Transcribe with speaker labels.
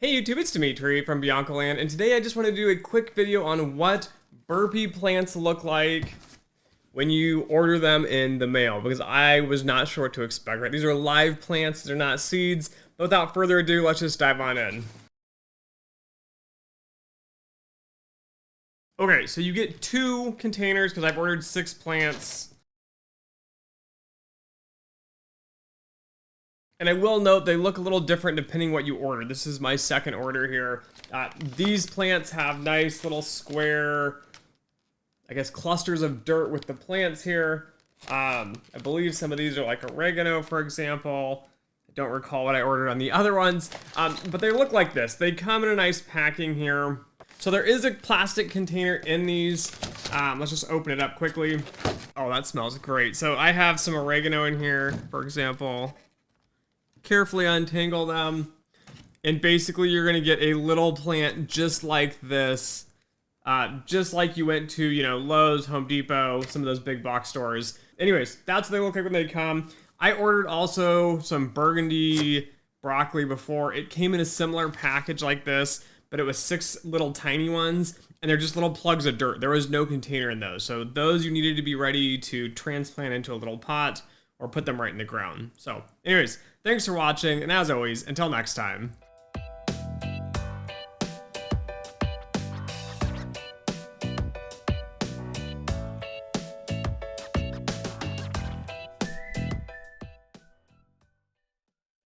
Speaker 1: Hey YouTube, it's Dimitri from Biancaland, and today I just want to do a quick video on what burpee plants look like when you order them in the mail, because I was not sure what to expect, right? These are live plants, they're not seeds, but without further ado, let's just dive on in. Okay, so you get 2 containers, because I've ordered 6 plants. And I will note they look a little different depending what you order. This is my second order here. These plants have nice little square, I guess, clusters of dirt with the plants here. I believe some of these are like oregano, for example. I don't recall what I ordered on the other ones, but they look like this. They come in a nice packing here. So there is a plastic container in these. Let's just open it up quickly. Oh, that smells great. So I have some oregano in here, for example. Carefully untangle them, and basically you're gonna get a little plant just like this, just like you went to, you know, Lowe's, Home Depot, some of those big box stores. Anyways, that's what they look like when they come. I ordered also some burgundy broccoli before. It came in a similar package like this, but it was 6 little tiny ones, and they're just little plugs of dirt. There was no container in those, so those you needed to be ready to transplant into a little pot or put them right in the ground. So anyways, thanks for watching, and as always, until next time.